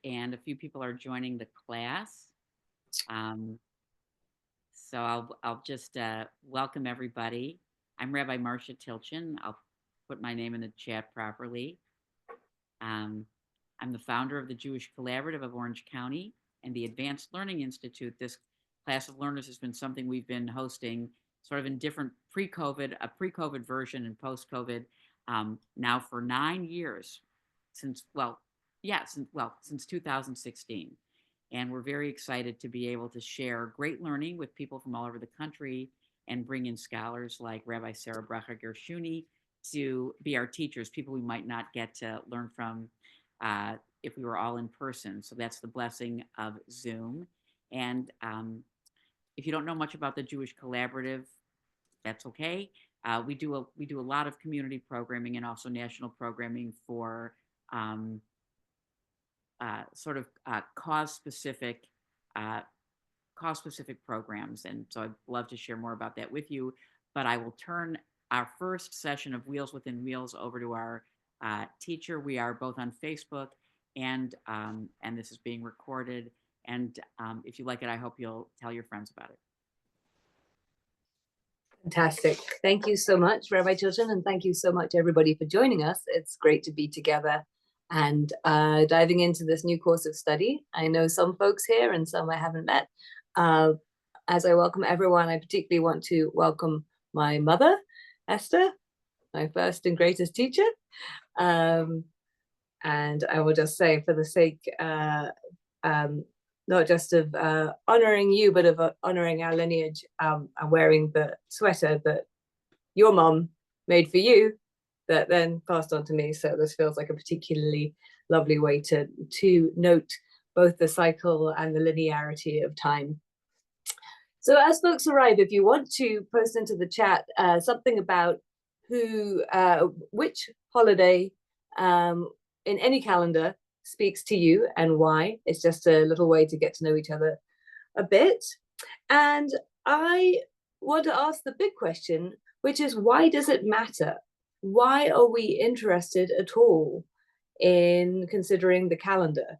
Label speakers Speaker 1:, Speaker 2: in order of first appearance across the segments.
Speaker 1: and a few people are joining the class. Um, so I'll just welcome everybody. I'm Rabbi Marcia Tilchin. I'll put my name in the chat properly. I'm the founder of the Jewish Collaborative of Orange County and the Advanced Learning Institute. This class of learners has been something we've been hosting sort of in different a pre-COVID version and post-COVID now for 9 years since 2016. And we're very excited to be able to share great learning with people from all over the country and bring in scholars like Rabbi Sarah Bracha Gershuny to be our teachers, people we might not get to learn from if we were all in person. So that's the blessing of Zoom. And if you don't know much about the Jewish Collaborative, that's okay. We do a lot of community programming and also national programming for cause specific programs, and so I'd love to share more about that with you. But I will turn our first session of Wheels Within Wheels over to our teacher. We are both on Facebook, and this is being recorded. And if you like it, I hope you'll tell your friends about it.
Speaker 2: Fantastic. Thank you so much, Rabbi Tilchin, and thank you so much, everybody, for joining us. It's great to be together and diving into this new course of study. I know some folks here and some I haven't met. As I welcome everyone, I particularly want to welcome my mother, Esther, my first and greatest teacher. And I will just say, for the sake not just of honoring you, but of honoring our lineage, I'm wearing the sweater that your mom made for you that then passed on to me. So this feels like a particularly lovely way to note both the cycle and the linearity of time. So as folks arrive, if you want to post into the chat something about which holiday in any calendar speaks to you and why. It's just a little way to get to know each other a bit. And I want to ask the big question, which is, why does it matter? Why are we interested at all in considering the calendar?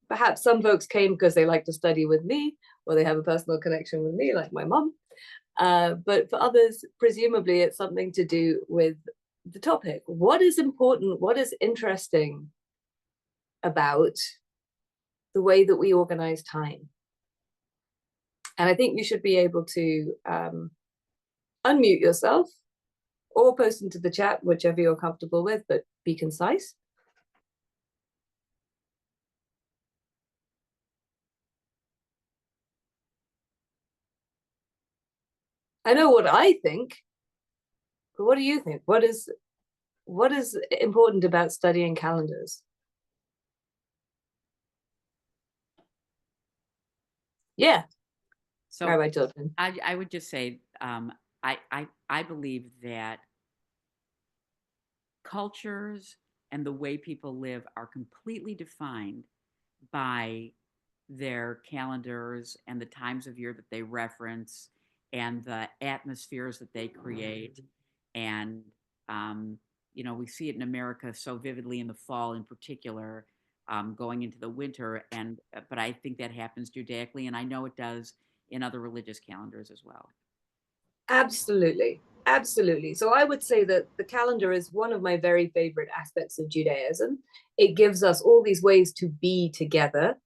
Speaker 2: Perhaps some folks came because they like to study with me, or they have a personal connection with me, like my mom. But for others, presumably it's something to do with the topic. What is important? What is interesting about the way that we organize time? And I think you should be able to unmute yourself or post into the chat, whichever you're comfortable with, but be concise. I know what I think, but what do you think? What is important about studying calendars? Yeah.
Speaker 1: So
Speaker 2: Rabbi Tilchin.
Speaker 1: I would just say I believe that cultures and the way people live are completely defined by their calendars and the times of year that they reference and the atmospheres that they create. And we see it in America so vividly in the fall in particular, going into the winter. But I think that happens Judaically, and I know it does in other religious calendars as well.
Speaker 2: Absolutely. Absolutely. So I would say that the calendar is one of my very favorite aspects of Judaism. It gives us all these ways to be together,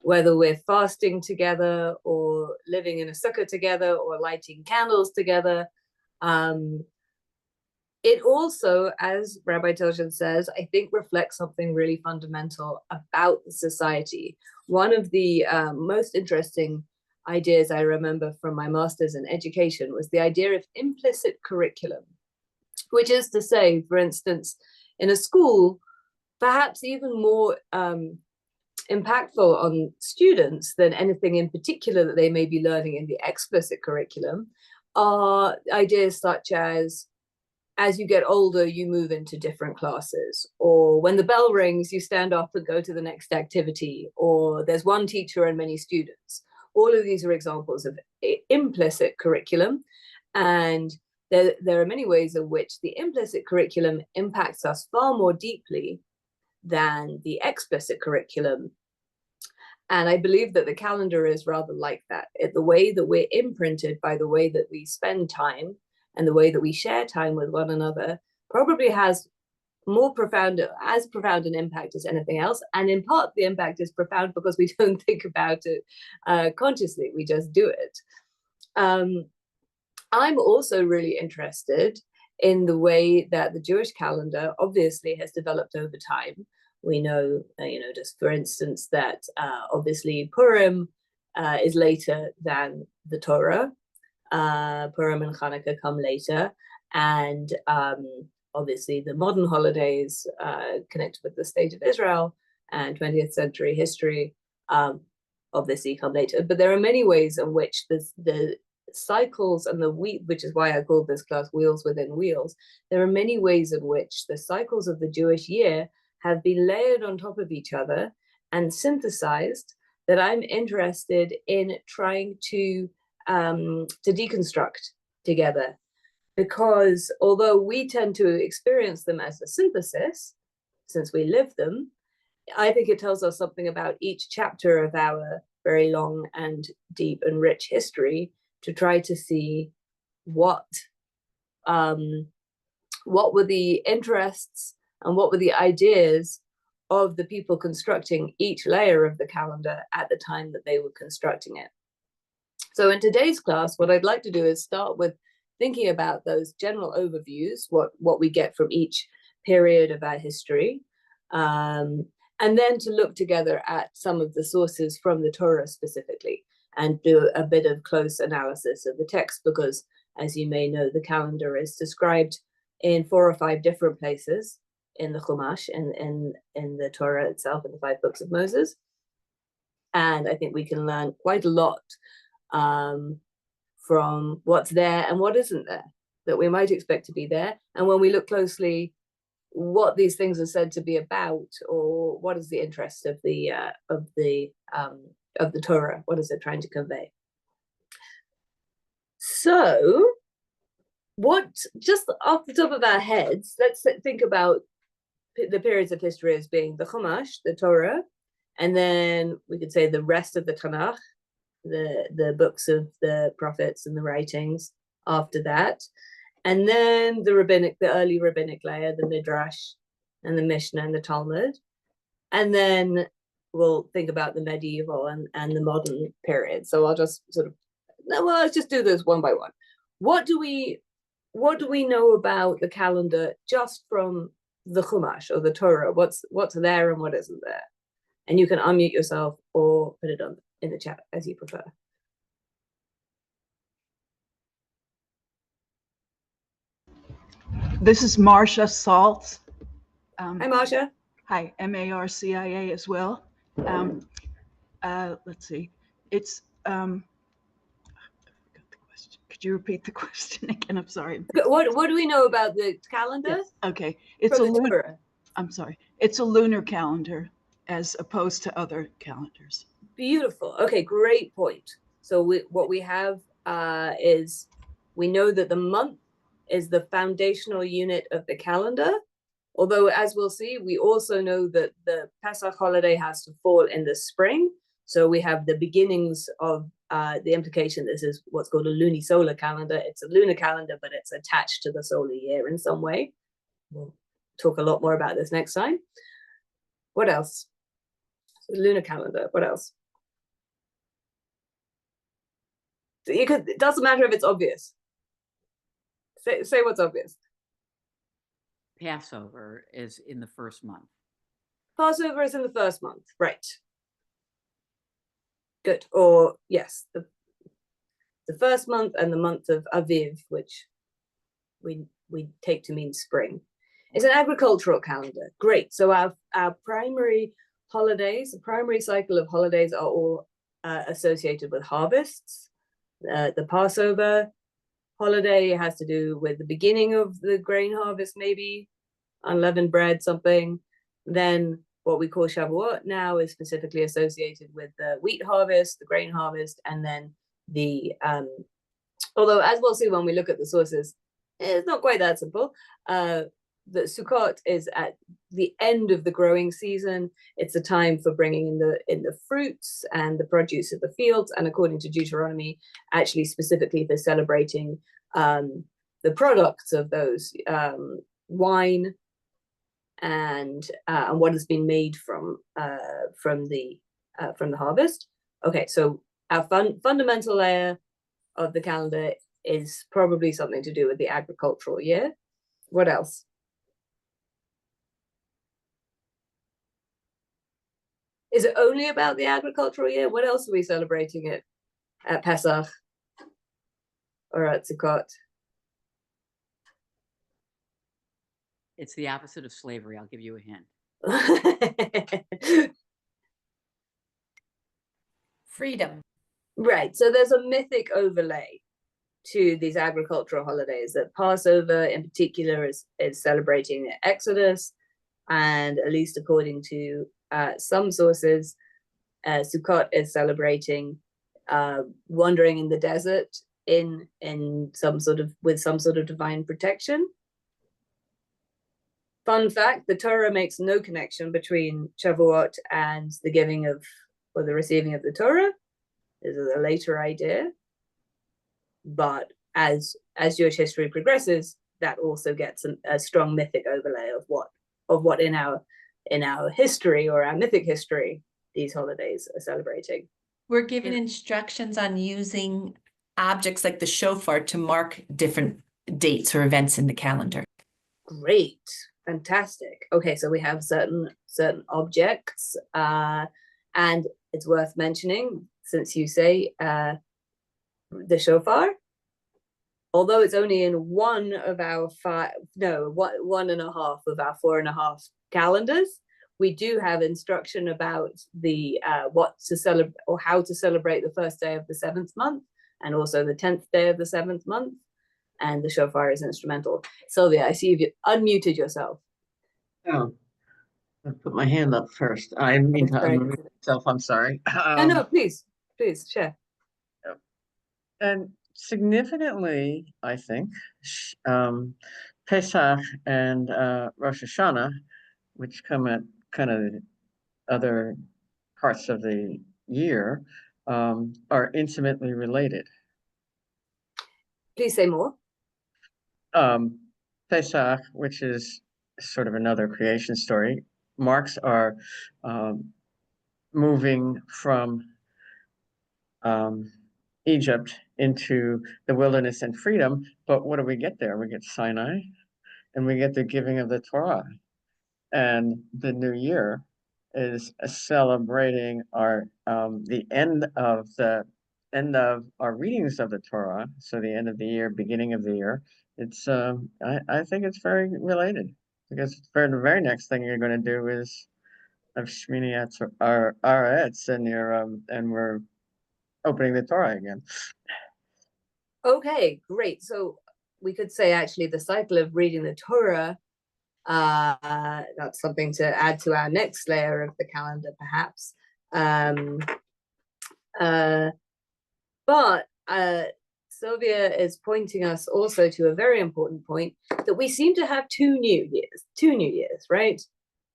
Speaker 2: whether we're fasting together or living in a sukkah together or lighting candles together. It also, as Rabbi Tilchin says, I think reflects something really fundamental about the society. One of the most interesting ideas I remember from my master's in education was the idea of implicit curriculum, which is to say, for instance, in a school, perhaps even more impactful on students than anything in particular that they may be learning in the explicit curriculum are ideas such as you get older, you move into different classes, or when the bell rings, you stand up and go to the next activity, or there's one teacher and many students. All of these are examples of implicit curriculum, and there are many ways in which the implicit curriculum impacts us far more deeply than the explicit curriculum. And I believe that the calendar is rather like that. The way that we're imprinted by the way that we spend time and the way that we share time with one another probably has as profound an impact as anything else. And in part, the impact is profound because we don't think about it consciously, we just do it. I'm also really interested in the way that the Jewish calendar obviously has developed over time. We know, just for instance, that obviously Purim is later than the Torah. Purim and Hanukkah come later. And obviously the modern holidays connected with the state of Israel and 20th century history obviously come later. But there are many ways in which the cycles and the week, which is why I called this class Wheels Within Wheels, there are many ways in which the cycles of the Jewish year have been layered on top of each other and synthesized, that I'm interested in trying to deconstruct together. Because although we tend to experience them as a synthesis, since we live them, I think it tells us something about each chapter of our very long and deep and rich history, to try to see what were the interests and what were the ideas of the people constructing each layer of the calendar at the time that they were constructing it. So in today's class, what I'd like to do is start with thinking about those general overviews, what we get from each period of our history, and then to look together at some of the sources from the Torah specifically, and do a bit of close analysis of the text, because as you may know, the calendar is described in 4 or 5 different places in the Chumash, in the Torah itself, in the 5 books of Moses. And I think we can learn quite a lot from what's there and what isn't there, that we might expect to be there. And when we look closely, what these things are said to be about, or what is the interest of the Torah, what is it trying to convey? So, just off the top of our heads, let's think about the periods of history as being the Chumash, the Torah, and then we could say the rest of the Tanakh, the books of the prophets and the writings after that, and then the early rabbinic layer, the Midrash and the Mishnah and the Talmud, and then we'll think about the medieval and the modern period. So I'll just let's just do this one by one. What do we know about the calendar just from the Chumash or the Torah? What's there and what isn't there? And you can unmute yourself or put it on in the chat as you prefer.
Speaker 3: This is Marcia Saltz.
Speaker 2: Hi, Marcia.
Speaker 3: Hi, MARCIA as well. Let's see. It's I forgot the question. Could you repeat the question again? I'm sorry.
Speaker 2: What do we know about the calendar?
Speaker 3: Yes. Okay, it's a lunar. I'm sorry. It's a lunar calendar as opposed to other calendars.
Speaker 2: Beautiful. Okay, great point. So what we have is, we know that the month is the foundational unit of the calendar. Although, as we'll see, we also know that the Pesach holiday has to fall in the spring. So we have the beginnings of the implication. This is what's called a lunisolar calendar. It's a lunar calendar, but it's attached to the solar year in some way. We'll talk a lot more about this next time. What else? The lunar calendar. What else? So it doesn't matter if it's obvious. Say what's obvious.
Speaker 1: Passover is in the first month.
Speaker 2: Passover is in the first month, right? Good. Or yes, the first month and the month of Aviv, which we take to mean spring. It's an agricultural calendar. Great. So our primary holidays, the primary cycle of holidays are all associated with harvests. The Passover holiday has to do with the beginning of the grain harvest, maybe unleavened bread, something. Then what we call Shavuot now is specifically associated with the wheat harvest, the grain harvest, and then the although, as we'll see when we look at the sources, it's not quite that simple. The Sukkot is at the end of the growing season. It's a time for bringing in the fruits and the produce of the fields, and according to Deuteronomy, actually specifically for celebrating the products of those, wine and what has been made from the harvest. Okay, so our fundamental layer of the calendar is probably something to do with the agricultural year. What else? Is it only about the agricultural year? What else are we celebrating at Pesach or at Sukkot?
Speaker 1: It's the opposite of slavery. I'll give you a hint.
Speaker 4: Freedom.
Speaker 2: Right. So there's a mythic overlay to these agricultural holidays. That Passover in particular is celebrating the Exodus, and at least according to some sources, Sukkot is celebrating wandering in the desert in some sort of divine protection. Fun fact, the Torah makes no connection between Shavuot and the giving of, or the receiving of the Torah. This is a later idea. But as Jewish history progresses, that also gets a strong mythic overlay of what in our history, or our mythic history, these holidays are celebrating.
Speaker 4: We're given instructions on using objects like the shofar to mark different dates or events in the calendar.
Speaker 2: Great, fantastic. Okay, so we have certain objects, and it's worth mentioning, since you say the shofar, although it's only in one and a half of our 4.5 calendars, we do have instruction about the what to celebrate, or how to celebrate the first day of the 7th month, and also the 10th day of the 7th month. And the shofar is instrumental. Sylvia, I see you've unmuted yourself.
Speaker 5: Oh, I put my hand up first. I mean to unmute myself. I'm sorry.
Speaker 2: No, please share.
Speaker 5: And significantly, I think, Pesach and Rosh Hashanah, which come at kind of other parts of the year, are intimately related.
Speaker 2: Please say more.
Speaker 5: Pesach, which is sort of another creation story, marks our moving from Egypt into the wilderness and freedom. But what do we get there? We get Sinai, and we get the giving of the Torah. And the new year is celebrating our the end of our readings of the Torah. So the end of the year, beginning of the year. It's I think it's very related, because for the very next thing you're going to do is of Shmini Aretz, and we're opening the Torah again.
Speaker 2: Okay, great. So we could say actually the cycle of reading the Torah, that's something to add to our next layer of the calendar, perhaps. But Sylvia is pointing us also to a very important point, that we seem to have two new years, right?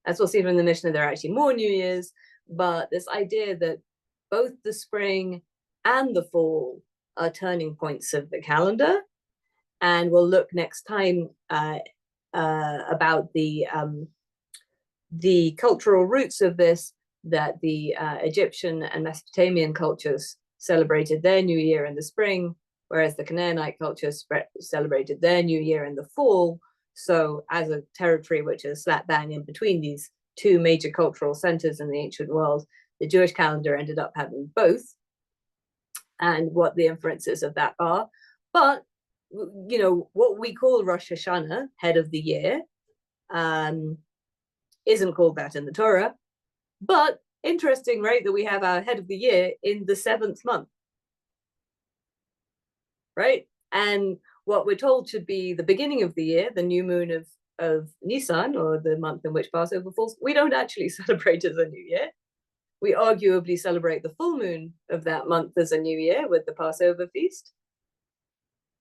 Speaker 2: As we'll see from the Mishnah, there are actually more New Years, but this idea that both the spring and the fall are turning points of the calendar. And we'll look next time about the cultural roots of this, that the Egyptian and Mesopotamian cultures celebrated their New Year in the spring, whereas the Canaanite cultures celebrated their New Year in the fall. So as a territory which is slap bang in between these two major cultural centers in the ancient world, the Jewish calendar ended up having both, and what the inferences of that are. But, you know, what we call Rosh Hashanah, head of the year, isn't called that in the Torah. But interesting, right, that we have our head of the year in the 7th month, right? And what we're told should be the beginning of the year, the new moon of Nisan, or the month in which Passover falls, we don't actually celebrate as a new year. We arguably celebrate the full moon of that month as a new year with the Passover feast.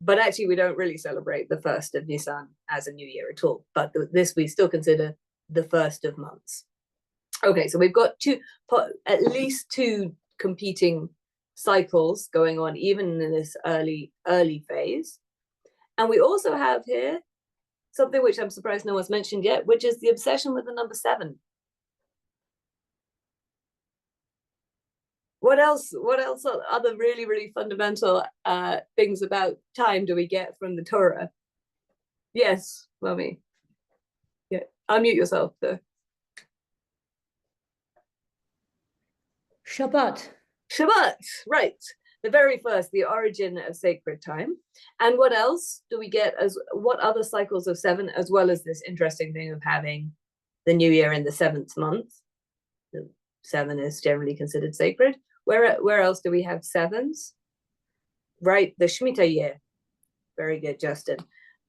Speaker 2: But actually, we don't really celebrate the 1st of Nisan as a new year at all. But this we still consider the first of months. Okay, so we've got at least two competing cycles going on, even in this early phase. And we also have here something which I'm surprised no one's mentioned yet, which is the obsession with the number 7. What else are other really, really fundamental things about time do we get from the Torah? Yes, Mummy. Yeah, unmute yourself though.
Speaker 6: Shabbat.
Speaker 2: Shabbat, right. The very first, the origin of sacred time. And what else do we get what other cycles of 7, as well as this interesting thing of having the new year in the 7th month? The 7 is generally considered sacred. Where else do we have 7s? Right, the Shemitah year. Very good, Justin.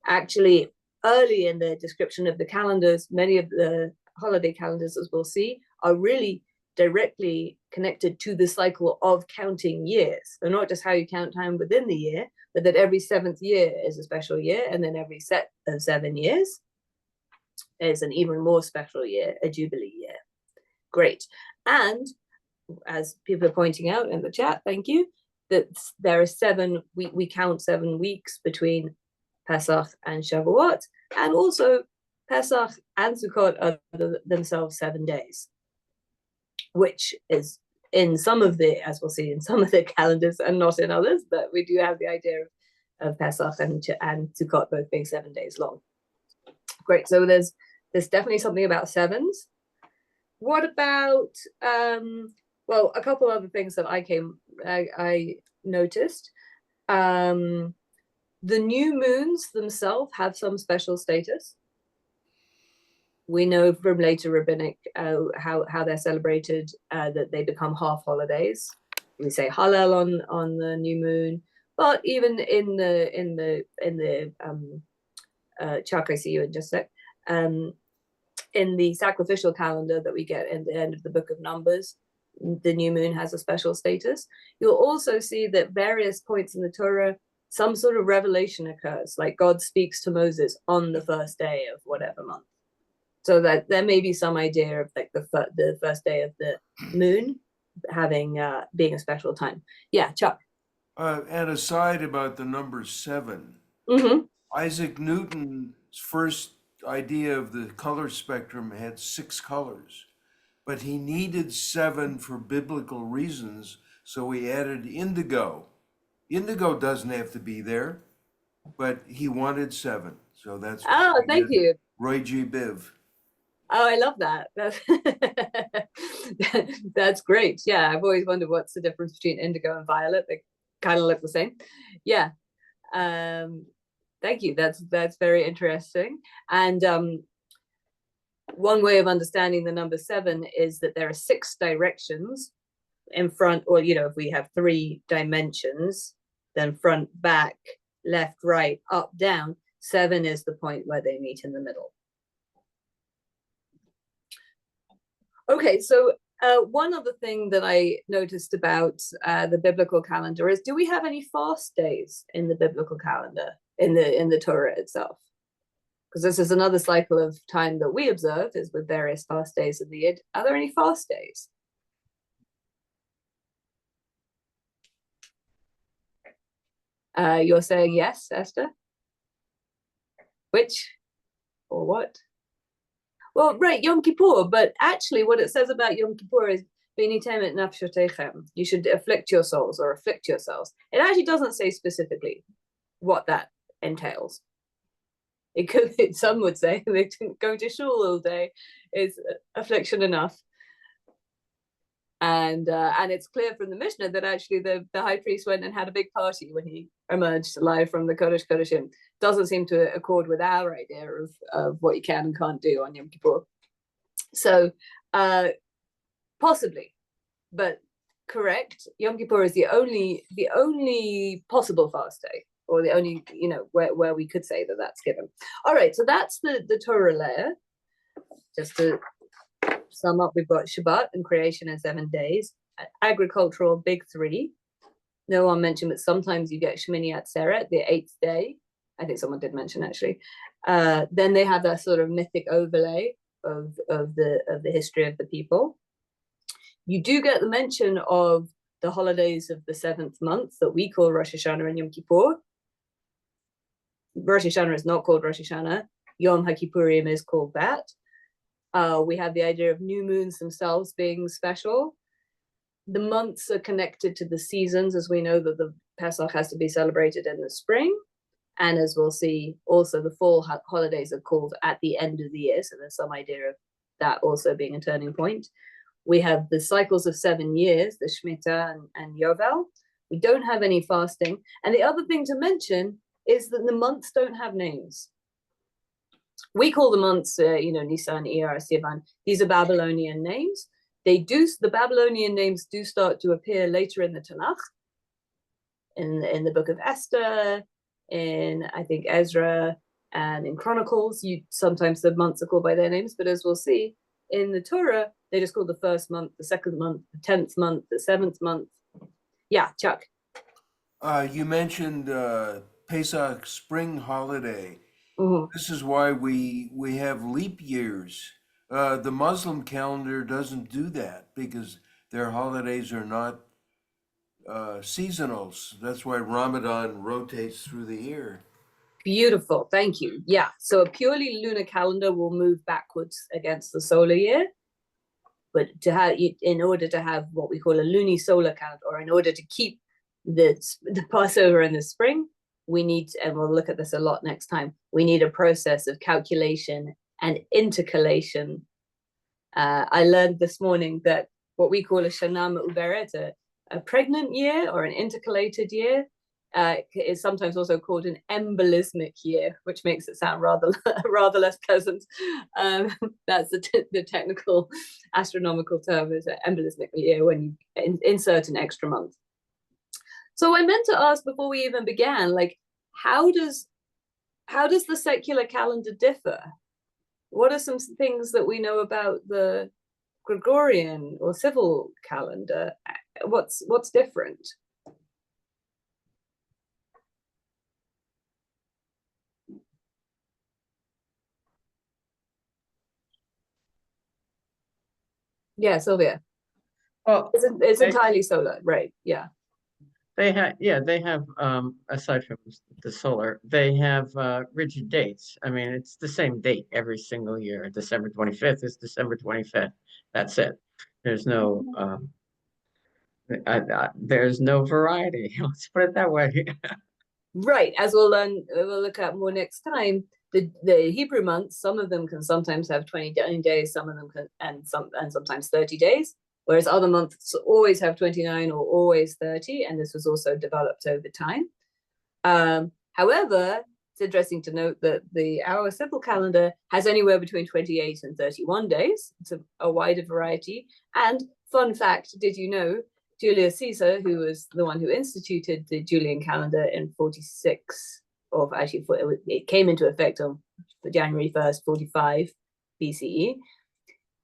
Speaker 2: Actually, early in the description of the calendars, many of the holiday calendars, as we'll see, are really directly connected to the cycle of counting years. So not just how you count time within the year, but that every 7th year is a special year, and then every set of 7 years is an even more special year, a Jubilee year. Great. And as people are pointing out in the chat, thank you, that there are we count 7 weeks between Pesach and Shavuot, and also Pesach and Sukkot are themselves 7 days, which is in some of the, as we'll see, in some of the calendars and not in others, but we do have the idea of Pesach and Sukkot both being 7 days long. Great, so there's definitely something about 7s. What about, well, a couple other things that I noticed. The new moons themselves have some special status. We know from later rabbinic how they're celebrated, that they become half holidays. We say Hallel on the new moon, but even in the Chuck, I see you in just a sec. In the sacrificial calendar that we get in the end of the Book of Numbers, the new moon has a special status. You'll also see that various points in the Torah, some sort of revelation occurs, like God speaks to Moses on the first day of whatever month. So that there may be some idea of like the first day of the moon having being a special time. Yeah, Chuck.
Speaker 7: And aside about the number 7, Isaac Newton's first idea of the color spectrum had 6 colors, but he needed 7 for biblical reasons, so he added indigo. Indigo doesn't have to be there, but he wanted 7, so that's
Speaker 2: thank you,
Speaker 7: Roy G. Biv.
Speaker 2: Oh, I love that. That's great. Yeah, I've always wondered what's the difference between indigo and violet. They kind of look the same. Yeah. Thank you. That's very interesting. And one way of understanding the number 7 is that there are 6 directions in front, or if we have 3 dimensions, then front, back, left, right, up, down. 7 is the point where they meet in the middle. Okay, so one other thing that I noticed about the biblical calendar is, do we have any fast days in the biblical calendar, in the Torah itself? Because this is another cycle of time that we observe, is with various fast days of the year. Are there any fast days? You're saying yes, Esther? Which or what? Well, right, Yom Kippur, but actually what it says about Yom Kippur is V'nitem et nafshotechem. You should afflict your souls or afflict yourselves. It actually doesn't say specifically what that entails. It could, some would say, going to shul all day is affliction enough. And it's clear from the Mishnah that actually the high priest went and had a big party when he emerged alive from the Kodesh Kodeshim. Doesn't seem to accord with our idea of what you can and can't do on Yom Kippur. So possibly, but correct. Yom Kippur is the only possible fast day, or the only where we could say that that's given. All right, so that's the Torah layer. Just to sum up, we've got Shabbat and creation in 7 days, agricultural big 3. No one mentioned, but sometimes you get Shemini Atzeret, the 8th day. I think someone did mention actually. Then they have that sort of mythic overlay the history of the people. You do get the mention of the holidays of the 7th month that we call Rosh Hashanah and Yom Kippur. Rosh Hashanah is not called Rosh Hashanah. Yom HaKippurim is called that. We have the idea of new moons themselves being special. The months are connected to the seasons, as we know that the Pesach has to be celebrated in the spring. And as we'll see, also the fall holidays are called at the end of the year. So there's some idea of that also being a turning point. We have the cycles of 7 years, the Shemitah and Yovel. We don't have any fasting. And the other thing to mention is that the months don't have names. We call the months, Nisan, Iyar, Sivan. These are Babylonian names. The Babylonian names do start to appear later in the Tanakh, in the book of Esther, in, I think, Ezra, and in Chronicles. Sometimes the months are called by their names, but as we'll see, in the Torah, they just call the 1st month, the 2nd month, the 10th month, the 7th month. Yeah, Chuck.
Speaker 7: You mentioned Pesach spring holiday.
Speaker 2: Mm-hmm.
Speaker 7: This is why we have leap years. The Muslim calendar doesn't do that because their holidays are not seasonals. That's why Ramadan rotates through the year.
Speaker 2: Beautiful, thank you. Yeah, so a purely lunar calendar will move backwards against the solar year. But in order to have what we call a lunisolar calendar, or in order to keep the Passover in the spring, we need, and we'll look at this a lot next time, we need a process of calculation and intercalation. I learned this morning that what we call a shana me'uberet, a pregnant year or an intercalated year, is sometimes also called an embolismic year, which makes it sound rather less pleasant. That's the technical astronomical term, is an embolismic year when you insert an extra month. So I meant to ask before we even began, like, how does the secular calendar differ? What are some things that we know about the Gregorian or civil calendar? What's different? Yeah, Sylvia.
Speaker 5: Well,
Speaker 2: It's entirely solar, right? Yeah.
Speaker 5: they have aside from the solar, they have rigid dates. I mean, it's the same date every single year. December 25th is December 25th. That's it. There's no there's no variety. Let's put it that way.
Speaker 2: Right, as we'll look at more next time. The Hebrew months, some of them can sometimes have 29 days, some of them can, and sometimes 30 days, whereas other months always have 29 or always 30, and this was also developed over time. However, it's interesting to note that our civil calendar has anywhere between 28 and 31 days. It's a wider variety. And fun fact, did you know Julius Caesar, who was the one who instituted the Julian calendar in 46, or actually it came into effect on January 1st, 45 BCE.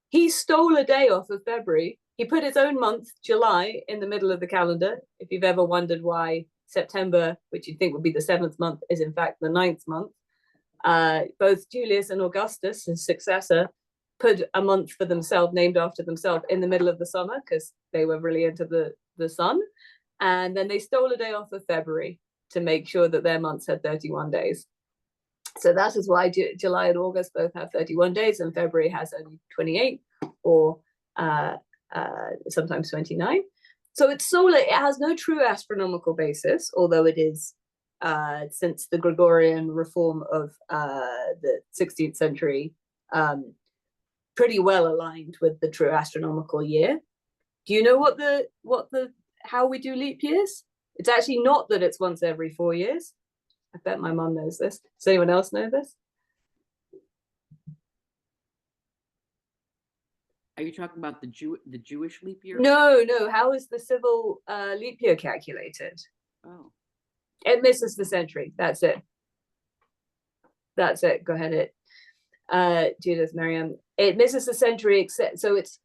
Speaker 2: He stole a day off of February. He put his own month, July, in the middle of the calendar. If you've ever wondered why September, which you'd think would be the 7th month, is in fact the 9th month. Both Julius and Augustus, his successor, put a month for themselves, named after themselves, in the middle of the summer because they were really into the sun. And then they stole a day off of February to make sure that their months had 31 days. So that is why July and August both have 31 days and February has only 28 or sometimes 29. So it's solar. It has no true astronomical basis, although it is, since the Gregorian reform of the 16th century, pretty well aligned with the true astronomical year. Do you know how we do leap years? It's actually not that it's once every 4 years. I bet my mom knows this. Does anyone else know this?
Speaker 1: Are you talking about the Jewish leap year?
Speaker 2: No. How is the civil leap year calculated?
Speaker 1: Oh.
Speaker 2: It misses the century. That's it. Go ahead, Judith, Miriam. It misses the century, except so it's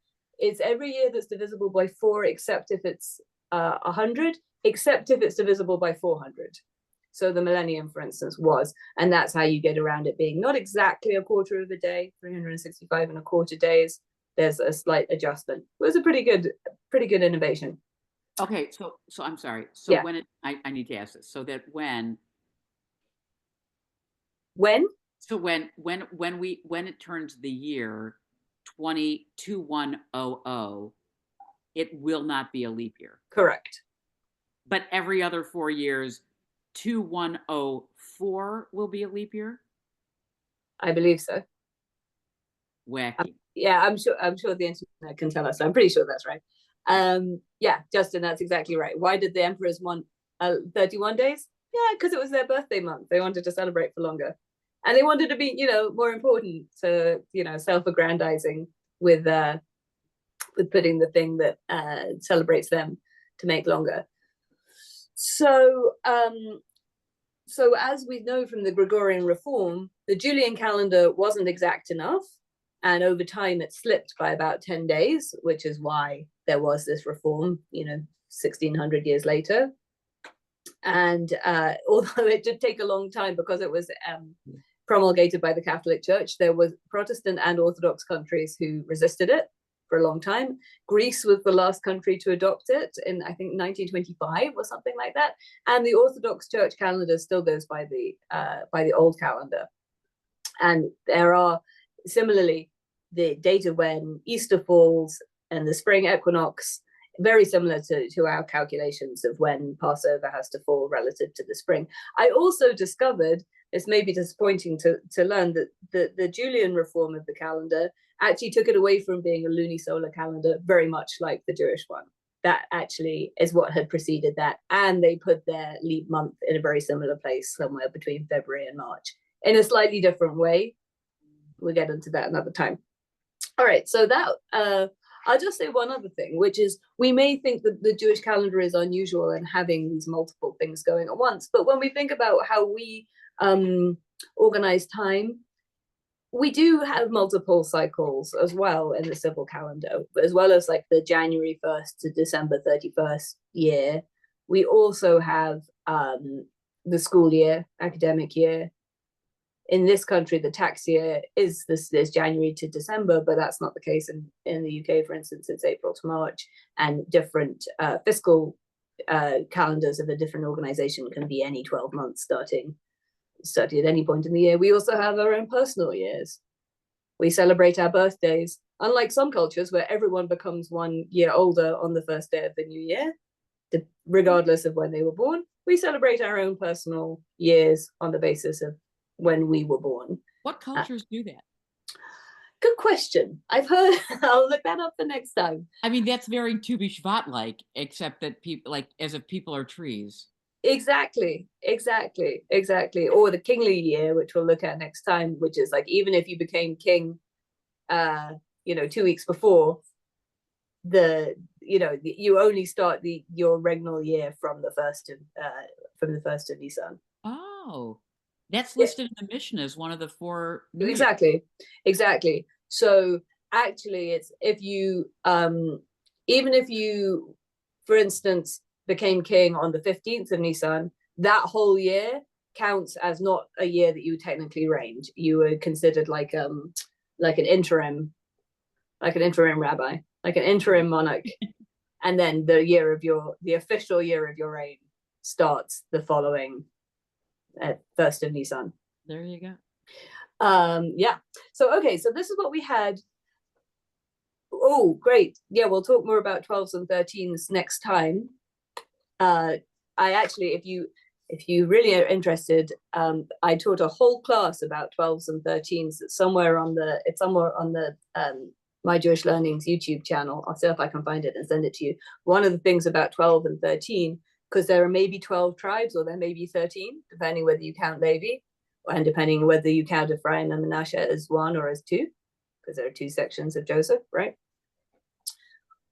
Speaker 2: every year that's divisible by 4, except if it's 100, except if it's divisible by 400. So the millennium, for instance, was, and that's how you get around it being not exactly a quarter of a day, 365 and a quarter days. There's a slight adjustment. It was a pretty good innovation.
Speaker 1: Okay, so I'm sorry. So
Speaker 2: Yeah.
Speaker 1: when I need to ask this. So that when it turns the year 2100, it will not be a leap year.
Speaker 2: Correct.
Speaker 1: But every other 4 years, 2104 will be a leap year.
Speaker 2: I believe so.
Speaker 1: Wacky.
Speaker 2: Yeah, I'm sure the internet can tell us. I'm pretty sure that's right. Yeah, Justin, that's exactly right. Why did the emperors want 31 days? Yeah, because it was their birthday month. They wanted to celebrate for longer, and they wanted to be, more important to, self-aggrandizing with putting the thing that celebrates them to make longer. So as we know from the Gregorian reform, the Julian calendar wasn't exact enough. And over time, it slipped by about 10 days, which is why there was this reform, 1600 years later. And although it did take a long time because it was promulgated by the Catholic Church, there was Protestant and Orthodox countries who resisted it for a long time. Greece was the last country to adopt it in, I think, 1925 or something like that. And the Orthodox Church calendar still goes by the old calendar. And there are, similarly, the date of when Easter falls and the spring equinox, very similar to our calculations of when Passover has to fall relative to the spring. I also discovered, it's maybe disappointing to learn, that the Julian reform of the calendar actually took it away from being a lunisolar calendar, very much like the Jewish one. That actually is what had preceded that. And they put their leap month in a very similar place, somewhere between February and March, in a slightly different way. We'll get into that another time. All right, so that I'll just say one other thing, which is we may think that the Jewish calendar is unusual in having these multiple things going at once, but when we think about how we organize time, we do have multiple cycles as well in the civil calendar, as well as like the January 1st to December 31st year. We also have the school year, academic year. In this country, the tax year is this January to December, but that's not the case in the UK, for instance. It's April to March, and different fiscal calendars of a different organization can be any 12 months starting at any point in the year. We also have our own personal years. We celebrate our birthdays, unlike some cultures where everyone becomes 1 year older on the first day of the new year, regardless of when they were born. We celebrate our own personal years on the basis of when we were born.
Speaker 1: What cultures do that?
Speaker 2: Good question. I've heard. I'll look that up for next time.
Speaker 1: I mean, that's very Tu B'Shvat like, except that people, like, as if people are trees.
Speaker 2: Exactly. Or the kingly year, which we'll look at next time, which is like, even if you became king 2 weeks before, you only start your regnal year from the first of Nisan.
Speaker 1: Oh, that's listed in the Mishnah as one of the 4 New Years.
Speaker 2: Exactly. So actually, it's even if you, for instance, became king on the 15th of Nisan, that whole year counts as not a year that you technically reigned. You were considered like an interim rabbi, like an interim monarch. And then the official year of your reign starts the following 1st of Nisan.
Speaker 1: There you go.
Speaker 2: Yeah. So this is what we had. Oh, great. Yeah, we'll talk more about 12s and 13s next time. I actually, if you really are interested, I taught a whole class about 12s and 13s. It's somewhere on the My Jewish Learning's YouTube channel. I'll see if I can find it and send it to you. One of the things about 12 and 13, because there are maybe 12 tribes or there may be 13, depending whether you count Levi, and depending whether you count Ephraim and Manasseh as 1 or as 2, because there are 2 sections of Joseph, right?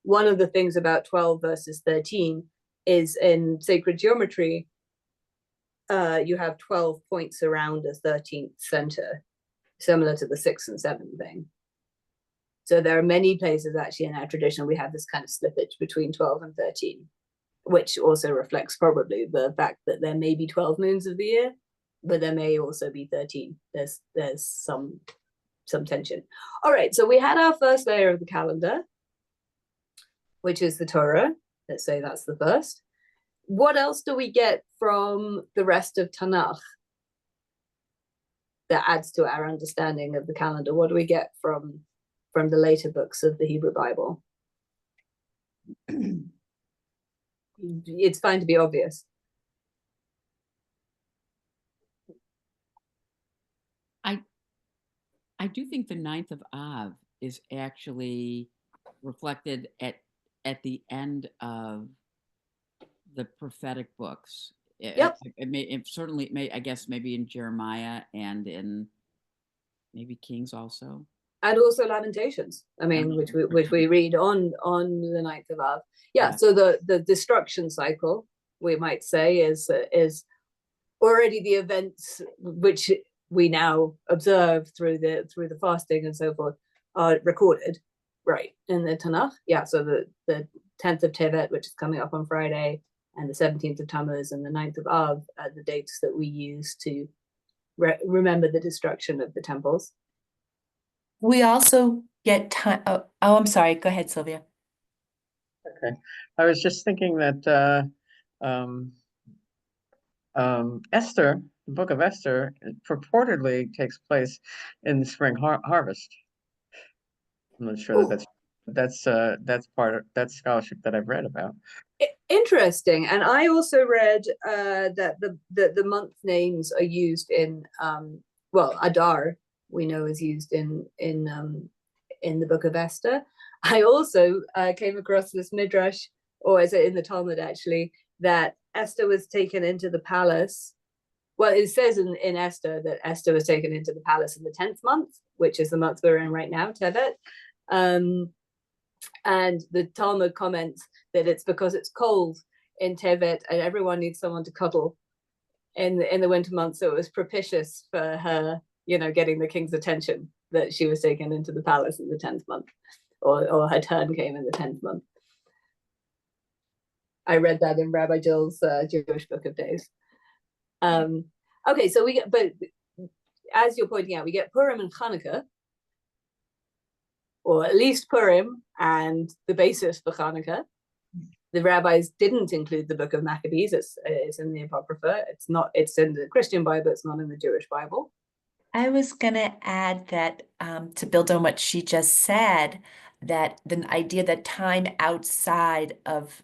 Speaker 2: One of the things about 12 versus 13 is in sacred geometry, you have 12 points around a 13th center, similar to the 6 and 7 thing. So there are many places actually in our tradition we have this kind of slippage between 12 and 13. which also reflects probably the fact that there may be 12 moons of the year, but there may also be 13. There's some tension. All right, so we had our first layer of the calendar, which is the Torah. Let's say that's the first. What else do we get from the rest of Tanakh that adds to our understanding of the calendar? What do we get from the later books of the Hebrew Bible? It's fine to be obvious.
Speaker 1: I do think the 9th of Av is actually reflected at the end of the prophetic books.
Speaker 2: Yep.
Speaker 1: It may, I guess, maybe in Jeremiah and in maybe Kings also.
Speaker 2: And also Lamentations, I mean, which we read on the 9th of Av. Yeah, so the destruction cycle, we might say, is already the events which we now observe through the fasting and so forth are recorded, right, in the Tanakh. Yeah, so the 10th of Tevet, which is coming up on Friday, and the 17th of Tammuz and the 9th of Av are the dates that we use to remember the destruction of the temples.
Speaker 4: We also get time. Oh, I'm sorry. Go ahead, Sylvia.
Speaker 5: Okay, I was just thinking that Esther, the book of Esther, purportedly takes place in the spring harvest. I'm not sure that's that's scholarship that I've read about.
Speaker 2: Interesting. And I also read that the month names are used in Adar, we know, is used in the book of Esther. I also came across this midrash, or is it in the Talmud actually, that Esther was taken into the palace. Well, it says in Esther that Esther was taken into the palace in the 10th month, which is the month we're in right now, Tevet. And the Talmud comments that it's because it's cold in Tevet and everyone needs someone to cuddle in the winter months. So it was propitious for her, getting the king's attention, that she was taken into the palace in the 10th month, or her turn came in the 10th month. I read that in Rabbi Jill's Jewish Book of Days. Okay, so but as you're pointing out, we get Purim and Hanukkah, or at least Purim and the basis for Hanukkah. The rabbis didn't include the book of Maccabees. It's in the Apocrypha. It's in the Christian Bible. It's not in the Jewish Bible.
Speaker 4: I was going to add that to build on what she just said, that the idea that time outside of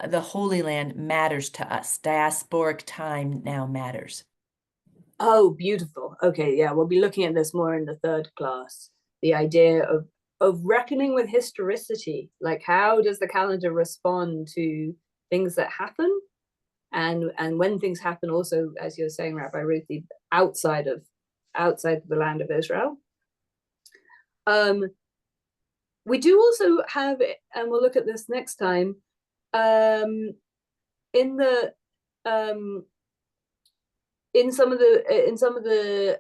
Speaker 4: the Holy Land matters to us. Diasporic time now matters.
Speaker 2: Oh, beautiful. Okay, yeah, we'll be looking at this more in the third class. The idea of reckoning with historicity, like how does the calendar respond to things that happen, and when things happen also, as you're saying, Rabbi Ruthie, outside of the land of Israel. We do also have, and we'll look at this next time, in some of the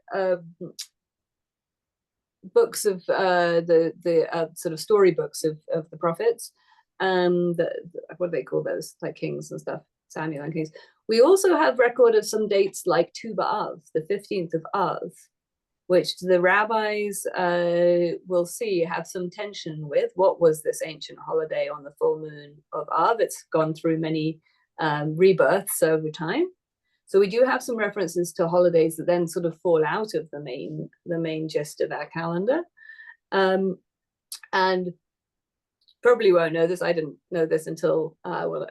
Speaker 2: books of the sort of story books of the prophets, what do they call those, like Kings and stuff, Samuel and Kings. We also have record of some dates like Tu B'Av, the 15th of Av, which the rabbis will see have some tension with. What was this ancient holiday on the full moon of Av? It's gone through many rebirths over time. So we do have some references to holidays that then sort of fall out of the main gist of our calendar. And probably won't know this, I didn't know this until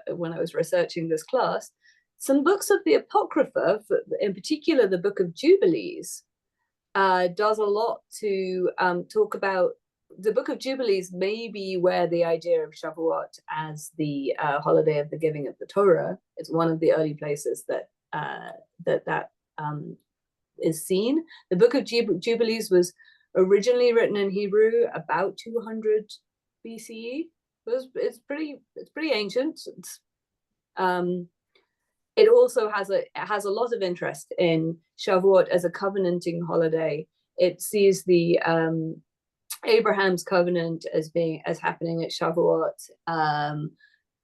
Speaker 2: when I was researching this class. Some books of the Apocrypha, in particular the Book of Jubilees, does a lot to talk about. The Book of Jubilees may be where the idea of Shavuot as the holiday of the giving of the Torah is one of the early places that is seen. The Book of Jubilees was originally written in Hebrew about 200 BCE. It's pretty ancient. It also has a lot of interest in Shavuot as a covenanting holiday. It sees the Abraham's covenant as happening at Shavuot,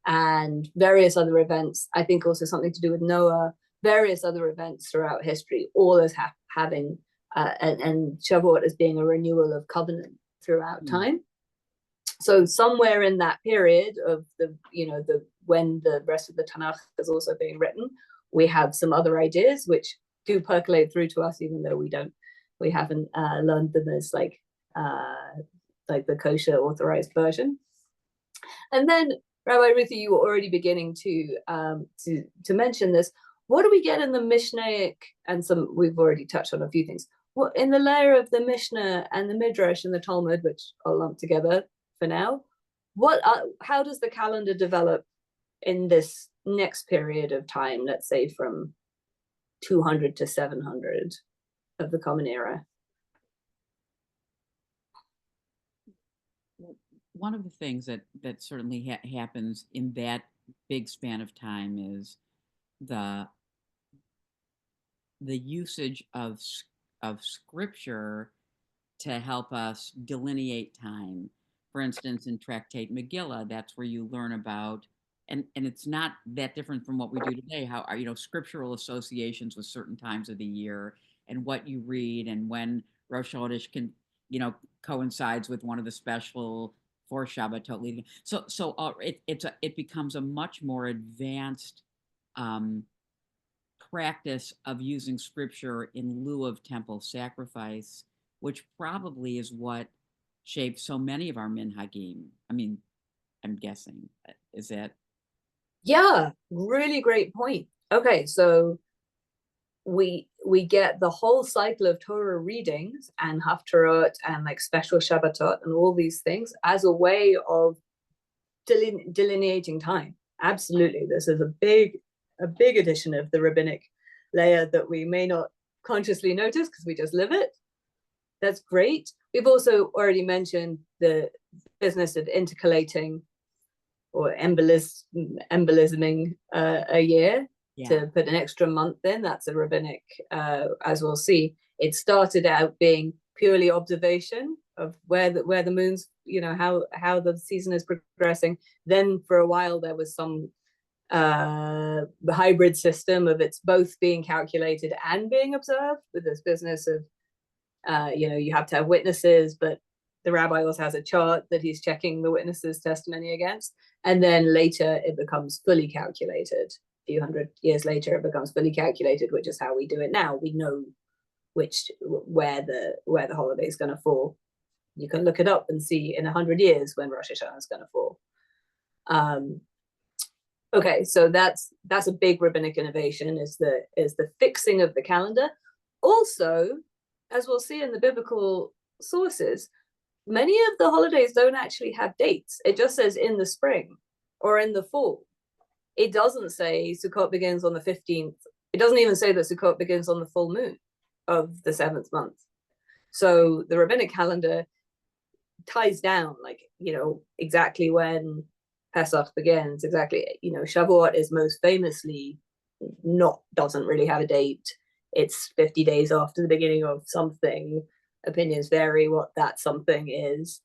Speaker 2: and various other events. I think also something to do with Noah, various other events throughout history, all as having, and Shavuot as being a renewal of covenant throughout time. So somewhere in that period of when the rest of the Tanakh is also being written, we have some other ideas which do percolate through to us, even though we haven't learned them as like the kosher authorized version. And then, Rabbi Ruthie, you were already beginning to mention this. What do we get in the Mishnaic, and we've already touched on a few things. What in the layer of the Mishnah and the Midrash and the Talmud, which I'll lump together for now, how does the calendar develop in this next period of time, let's say from 200 to 700 of the Common Era?
Speaker 1: One of the things that certainly happens in that big span of time is the usage of scripture to help us delineate time. For instance, in Tractate Megillah, that's where you learn about, and it's not that different from what we do today, how scriptural associations with certain times of the year and what you read, and when Rosh Chodesh can coincides with one of the special for Shabbatot leading. So it becomes a much more advanced practice of using scripture in lieu of temple sacrifice, which probably is what shaped so many of our minhagim. I mean, I'm guessing. Is that?
Speaker 2: Yeah, really great point. Okay, so we get the whole cycle of Torah readings and Haftarot and like special Shabbatot and all these things as a way of delineating time. Absolutely, this is a big addition of the rabbinic layer that we may not consciously notice because we just live it. That's great. We've also already mentioned the business of intercalating or embolisming a year. Yeah. To put an extra month in. That's a rabbinic, as we'll see. It started out being purely observation of where the moon's, how the season is progressing. Then for a while there was some the hybrid system of it's both being calculated and being observed, with this business of you have to have witnesses, but the rabbi also has a chart that he's checking the witnesses' testimony against. And then later it becomes fully calculated. A few hundred years later it becomes fully calculated, which is how we do it now. We know where the holiday is going to fall. You can look it up and see in 100 years when Rosh Hashanah is going to fall. Okay, so that's a big rabbinic innovation, is the fixing of the calendar. Also, as we'll see in the biblical sources, many of the holidays don't actually have dates. It just says in the spring or in the fall. It doesn't say Sukkot begins on the 15th. It doesn't even say that Sukkot begins on the full moon of the 7th month. So the rabbinic calendar ties down, exactly when Pesach begins, exactly. Shavuot is most famously doesn't really have a date. It's 50 days after the beginning of something. Opinions vary what that something is.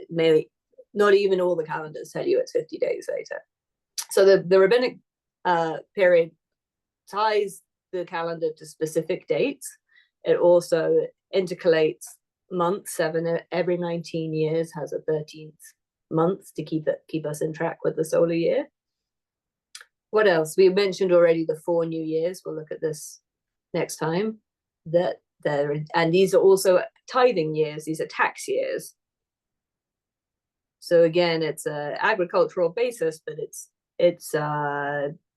Speaker 2: Maybe not even all the calendars tell you it's 50 days later. So the rabbinic period ties the calendar to specific dates. It also intercalates months. 7 every 19 years has a 13th month to keep us in track with the solar year. What else? We mentioned already the 4 new years. We'll look at this next time. And these are also tithing years. These are tax years. So again, it's an agricultural basis, but it's